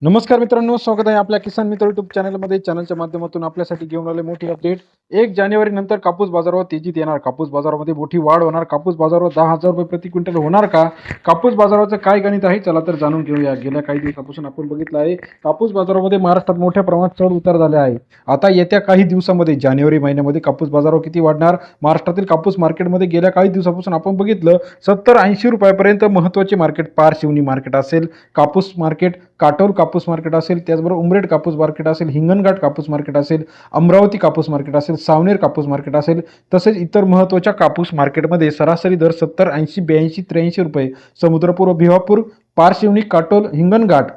नमस्कार मित्रांनो, स्वागत आहे आपल्या किसान मित्र युट्यूब चॅनलमध्ये. चॅनलच्या माध्यमातून आपल्यासाठी घेऊन आले मोठी अपडेट. 1 जानेवारी नंतर कापूस बाजारावर तेजीत येणार. कापूस बाजारामध्ये मोठी वाढ होणार. कापूस बाजारावर 10,000 रुपये प्रति क्विंटल होणार का? कापूस बाजाराचं काय गणित आहे, चला तर जाणून घेऊया. गेल्या काही दिवसापासून आपण बघितलं आहे कापूस बाजारामध्ये महाराष्ट्रात मोठ्या प्रमाणात चढ उतार झाले आहे. आता येत्या काही दिवसामध्ये जानेवारी महिन्यामध्ये कापूस बाजारावर किती वाढणार? महाराष्ट्रातील कापूस मार्केटमध्ये गेल्या काही दिवसापासून आपण बघितलं 70-80 रुपयापर्यंत महत्त्वाचे मार्केट, पार शिवणी मार्केट असेल, कापूस मार्केट, काटोल कापूस मार्केट असेल, त्याचबरोबर उमरेड कापूस मार्केट असेल, हिंगणघाट कापूस मार्केट असेल, अमरावती कापूस मार्केट असेल, सावनेर कापूस मार्केट असेल, तसेच इतर महत्त्वाच्या कापूस मार्केटमध्ये सरासरी दर 70, 80, 82, 83 रुपये, समुद्रपूर, भिवापूर, पारशिवनी, काटोल, हिंगणघाट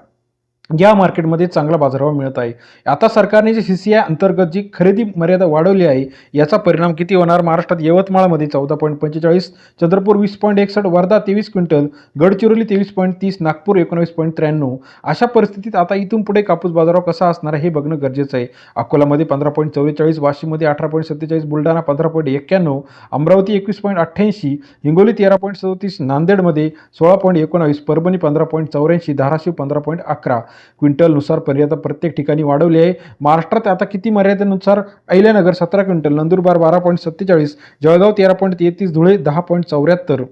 या मार्केटमध्ये चांगला बाजारभाव मिळत आहे. आता सरकारने जे CCI अंतर्गत जी खरेदी मर्यादा वाढवली आहे याचा परिणाम किती होणार? महाराष्ट्रात यवतमाळमध्ये 14.45, चंद्रपूर 20.61, वर्धा 23 क्विंटल, गडचिरोली 23.30, नागपूर 19.93. अशा परिस्थितीत आता इथून पुढे कापूस बाजारभाव कसा असणार हे बघणं गरजेचं आहे. अकोलामध्ये 15.44, वाशिममध्ये 18.47, बुलढाणा 15.91, अमरावती 21.88, हिंगोली 13.37, नांदेडमध्ये 16.19, परभणी 15.84, धाराशिव 15.11 क्विंटलनुसार मर्यादा प्रत्येक ठिकाणी वाढवली आहे. महाराष्ट्रात आता किती मर्यादेनुसार? अहिल्यानगर 17 क्विंटल, नंदुरबार 12.47, जळगाव 13.33, धुळे 10.74.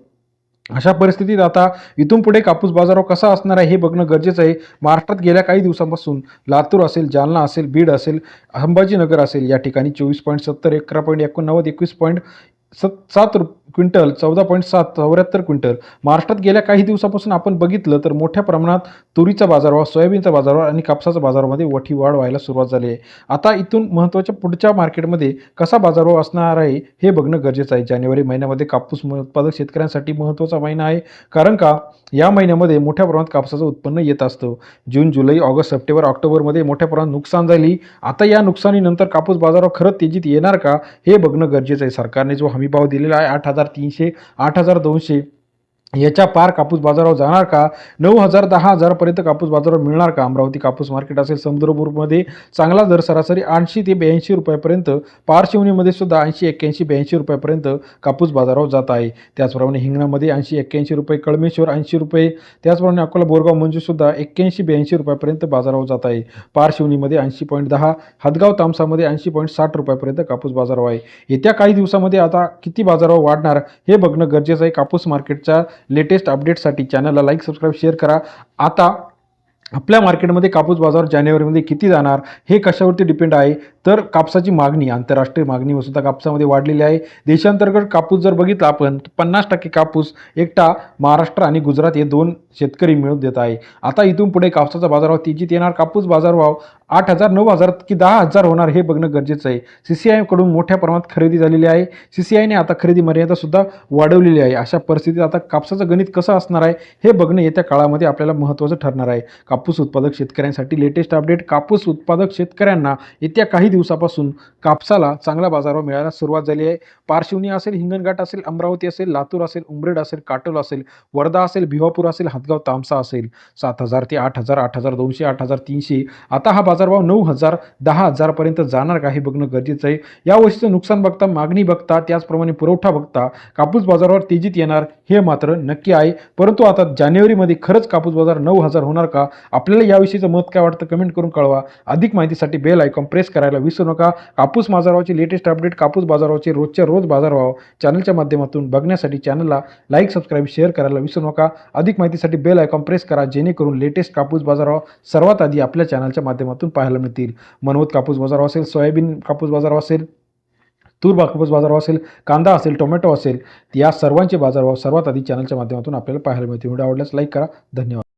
अशा परिस्थितीत आता इथून पुढे कापूस बाजारावर कसा असणार आहे हे बघणं गरजेचं आहे. महाराष्ट्रात गेल्या काही दिवसांपासून लातूर असेल, जालना असेल, बीड असेल, संभाजीनगर असेल या ठिकाणी 24.70, 11.89, 21.7 क्विंटल, 14.7, 74 क्विंटल. महाराष्ट्रात गेल्या काही दिवसापासून आपण बघितलं तर मोठ्या प्रमाणात तुरीचा बाजारभाव, सोयाबीनचा बाजारभाव आणि कापसाचा बाजारामध्ये मोठी वाढ व्हायला सुरुवात झाली आहे. आता इथून महत्त्वाच्या पुढच्या मार्केटमध्ये कसा बाजारभाव असणार आहे हे बघणं गरजेचं आहे. जानेवारी महिन्यामध्ये कापूस उत्पादक शेतकऱ्यांसाठी महत्त्वाचा महिना आहे, कारण का या महिन्यामध्ये मोठ्या प्रमाणात कापसाचं उत्पन्न येत असतं. जून, जुलै, ऑगस्ट, सप्टेंबर, ऑक्टोबरमध्ये मोठ्या प्रमाणात नुकसान झाली. आता या नुकसानीनंतर कापूस बाजारावर खरंच तेजीत येणार का हे बघणं गरजेचं आहे. सरकारने जो हमीभाव दिलेला आहे 8,300, 8,200 याच्या पार कापूस बाजारावर जाणार का? 9,000, 10,000 पर्यंत कापूस बाजारावर मिळणार का? अमरावती कापूस मार्केट असेल, समुद्रपूरमध्ये चांगला दर सरासरी 80 ते 82 रुपयापर्यंत, पारशिवनीमध्ये सुद्धा 80, 81, 82 रुपयापर्यंत कापूस बाजारावर जात आहे. त्याचप्रमाणे हिंगणामध्ये 80, 81 रुपये, कळमेश्वर 80 रुपये, त्याचप्रमाणे अकोला बोरगाव मंजूरसुद्धा 81, 82 रुपयापर्यंत बाजारावर जात आहे. पारशिवनीमध्ये 80.10, हदगाव तामसामध्ये 80.60 रुपयापर्यंत कापूस बाजारावर आहे. येत्या काही दिवसामध्ये आता किती बाजारावर वाढणार हे बघणं गरजेचं आहे. कापूस मार्केटच्या लेटेस्ट अपडेटसाठी चॅनलला लाईक, सबस्क्राईब, शेअर करा. आता आपल्या मार्केटमध्ये कापूस बाजार जानेवारीमध्ये किती जाणार हे कशावरती डिपेंड आहे? तर कापसाची मागणी, आंतरराष्ट्रीय मागणी सुद्धा कापसामध्ये वाढलेली आहे. देशांतर्गत कापूस जर बघितला आपण 50% कापूस एकटा महाराष्ट्र आणि गुजरात हे 2 शेतकरी मिळून देत आहे. आता इथून पुढे कापसाचा बाजारभाव तेजीत येणार. कापूस बाजारभाव 8,000, 9,000 की 10,000 होणार हे बघणं गरजेचं आहे. CCI कडून मोठ्या प्रमाणात खरेदी झालेली आहे. CCIने आता खरेदी मर्यादा सुद्धा वाढवलेली आहे. अशा परिस्थितीत आता कापसाचं गणित कसं असणार आहे हे बघणं येत्या काळामध्ये आपल्याला महत्त्वाचं ठरणार आहे. कापूस उत्पादक शेतकऱ्यांसाठी लेटेस्ट अपडेट. कापूस उत्पादक शेतकऱ्यांना येत्या काही दिवसापासून कापसाला चांगला बाजारभाव मिळायला सुरुवात झाली आहे. पारशिवनी असेल, हिंगणघाट असेल, अमरावती असेल, लातूर असेल, उमरेड असेल, काटोल असेल, वर्धा असेल, भिवापूर असेल, हदगाव तामसा असेल 7,000 ते 8,000, 8,200, 8,300. आता हा बाजारभाव 9,000, 10,000 पर्यंत जाणार का हे बघणं गरजेचं आहे. या वर्षीचं नुकसान बघता, मागणी बघता, त्याचप्रमाणे पुरवठा बघता कापूस बाजारावर तेजीत येणार हे मात्र नक्की आहे. परंतु आता जानेवारीमध्ये खरंच कापूस बाजार 9,000 होणार का? आपल्याला याविषयीचं मत काय वाटतं कमेंट करून कळवा. अधिक माहितीसाठी बेल आयकॉन प्रेस करायला विसरू नका. कापूस बाजारावरचे लेटेस्ट अपडेट, कापूस बाजारावरचे रोजच्या रोज बाजारभाव चॅनलच्या माध्यमातून बघण्यासाठी चॅनलला लाईक, सबस्क्राईब, शेअर करायला विसरू नका. अधिक माहितीसाठी बेल आयकॉन प्रेस करा, जेणेकरून लेटेस्ट कापूस बाजारभाव सर्वात आधी आपल्या चॅनलच्या माध्यमातून पाहायला मिळतील. मनवत कापूस बाजारभाव असेल, सोयाबीन कापूस बाजारभाव असेल, तूर कापूस बाजारभाव असेल, कांदा असेल, टोमॅटो असेल, या सर्वांचे बाजारभाव सर्वात आधी चॅनलच्या माध्यमातून आपल्याला पाहायला मिळतील. व्हिडिओ आवडल्यास लाईक करा. धन्यवाद.